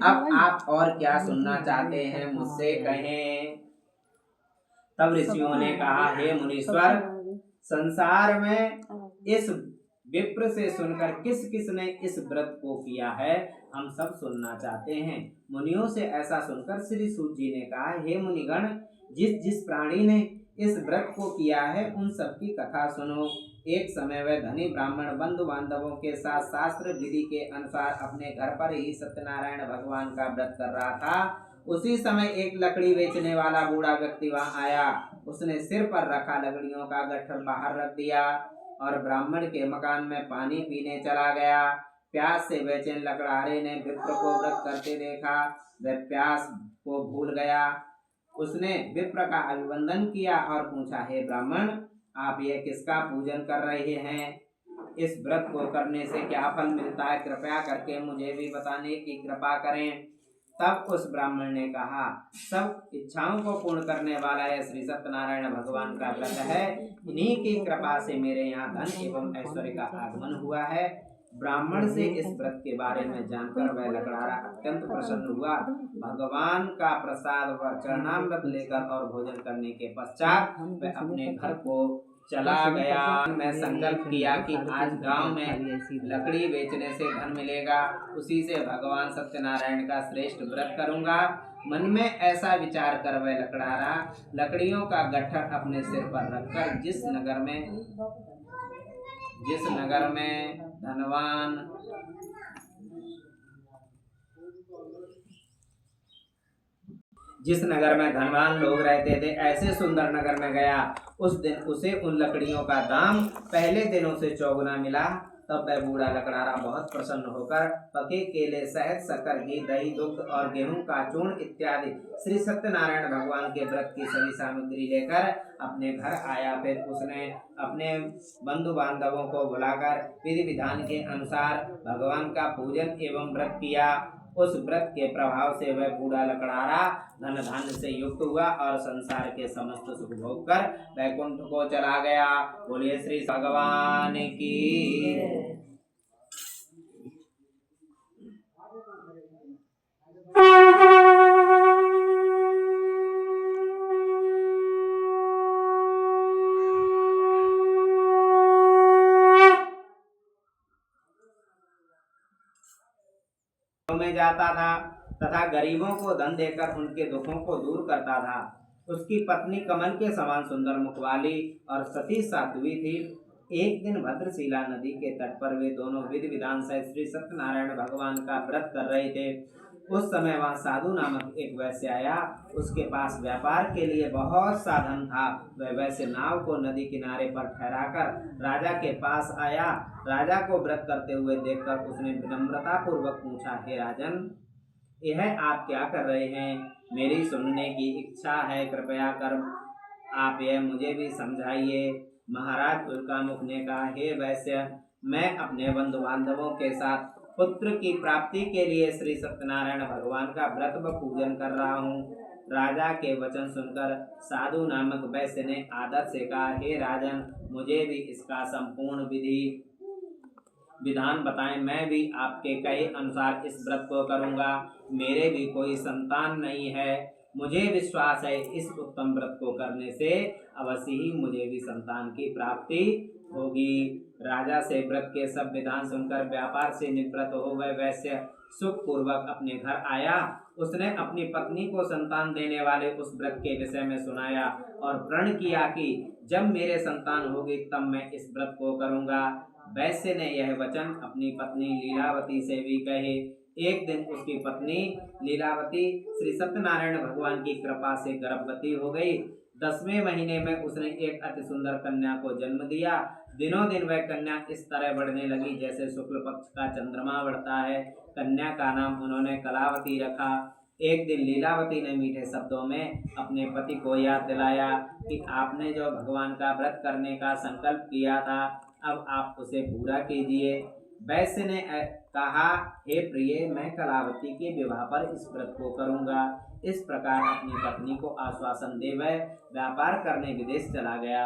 अब आप और क्या सुनना चाहते हैं मुझसे कहें। तब ऋषियों ने कहा, हे मुनीश्वर, संसार में इस विप्र से सुनकर किस किस ने इस व्रत को किया है, हम सब सुनना चाहते हैं। मुनियों से ऐसा सुनकर श्री सूत जी ने कहा, हे मुनिगण, जिस जिस प्राणी ने इस व्रत को किया है उन सब की कथा सुनो। एक समय वह धनी ब्राह्मण बंधु बांधवों के साथ शास्त्र विधि के अनुसार अपने घर पर ही सत्यनारायण भगवान का व्रत कर रहा था। उसी समय एक लकड़ी बेचने वाला बूढ़ा व्यक्ति वहां आया। उसने सिर पर रखा लकड़ियों का गट्ठर बाहर रख दिया और ब्राह्मण के मकान में पानी पीने चला गया। प्यास से बेचैन लकड़हारे ने विप्र को व्रत करते देखा। वह प्यास को भूल गया। उसने विप्र का अभिवंदन किया और पूछा, हे ब्राह्मण, आप यह किसका पूजन कर रहे हैं? इस व्रत को करने से क्या फल मिलता है? कृपया करके मुझे भी बताने की कृपा करें। तब उस ब्राह्मण ने कहा, सब इच्छाओं को पूर्ण करने वाला है श्री सत्यनारायण भगवान का व्रत है। इन्हीं की कृपा से मेरे यहाँ धन एवं ऐश्वर्य का आगमन हुआ है। ब्राह्मण से इस व्रत के बारे में जानकर वह लकड़हारा अत्यंत प्रसन्न हुआ। भगवान का प्रसाद व चरणामृत लेकर और भोजन करने के पश्चात वह अपने घर को चला गया। मैं संकल्प किया कि आज गांव में लकड़ी बेचने से धन मिलेगा, उसी से भगवान सत्यनारायण का श्रेष्ठ व्रत करूंगा। मन में ऐसा विचार कर वह लकड़हारा लकड़ियों का गट्ठर अपने सिर पर रखकर जिस नगर में धनवान लोग रहते थे, ऐसे सुंदर नगर में गया। उस दिन उसे उन लकड़ियों का दाम पहले दिनों से चौगुना मिला। तब वह बूढ़ा लकड़हारा बहुत प्रसन्न होकर पके केले, शहद, शक्कर, घी, दही, दुग्ध और गेहूं का चूर्ण इत्यादि श्री सत्यनारायण भगवान के व्रत की सभी सामग्री लेकर अपने घर आया। फिर उसने अपने बंधु बांधवों को बुलाकर विधि विधान के अनुसार भगवान का पूजन एवं व्रत किया। उस व्रत के प्रभाव से वह बूढ़ा लकड़हारा धन धान्य से युक्त हुआ और संसार के समस्त सुख भोग कर वैकुंठ को चला गया। बोलिए श्री भगवान की। में जाता था तथा गरीबों को धन देकर उनके दुखों को दूर करता था। उसकी पत्नी कमल के समान सुंदर मुख वाली और सती साध्वी थी। एक दिन भद्रशिला नदी के तट पर वे दोनों विधि विधान से श्री सत्यनारायण भगवान का व्रत कर रहे थे। उस समय वहां साधु नामक एक वैश्य आया। उसके पास व्यापार के लिए बहुत साधन था। वह वैश्य नाव को नदी किनारे पर ठहराकर राजा के पास आया। राजा को व्रत करते हुए देखकर उसने विनम्रता पूर्वक पूछा, हे राजन, यह आप क्या कर रहे हैं? मेरी सुनने की इच्छा है, कृपया कर आप यह मुझे भी समझाइए। महाराज उल्कामुख ने कहा, हे वैश्य, मैं अपने बंधु बांधवों के साथ पुत्र की प्राप्ति के लिए श्री सत्यनारायण भगवान का व्रत व पूजन कर रहा हूँ। राजा के वचन सुनकर साधु नामक वैश्य ने आदर से कहा, हे राजन, मुझे भी इसका संपूर्ण विधि विधान बताएं। मैं भी आपके कहे अनुसार इस व्रत को करूंगा। मेरे भी कोई संतान नहीं है। मुझे विश्वास है इस उत्तम व्रत को करने से अवश्य ही मुझे भी संतान की प्राप्ति होगी। राजा से व्रत के सब विधान सुनकर व्यापार से निवृत्त हो वह वैश्य सुख पूर्वक अपने घर आया। उसने अपनी पत्नी को संतान देने वाले उस व्रत के विषय में सुनाया और प्रण किया कि जब मेरे संतान होगी तब मैं इस व्रत को करूंगा। वैश्य ने यह वचन अपनी पत्नी लीलावती से भी कहे। एक दिन उसकी पत्नी लीलावती श्री सत्यनारायण भगवान की कृपा से गर्भवती हो गई। 10वें महीने में उसने एक अति सुंदर कन्या को जन्म दिया। दिनों दिन वह कन्या इस तरह बढ़ने लगी जैसे शुक्ल पक्ष का चंद्रमा बढ़ता है। कन्या का नाम उन्होंने कलावती रखा। एक दिन लीलावती ने मीठे शब्दों में अपने पति को याद दिलाया कि आपने जो भगवान का व्रत करने का संकल्प किया था, अब आप उसे पूरा कीजिए। वैश्य ने कहा, हे प्रिय, मैं कलावती के विवाह पर इस व्रत को करूंगा। इस प्रकार अपनी पत्नी को आश्वासन दे वह व्यापार करने विदेश चला गया।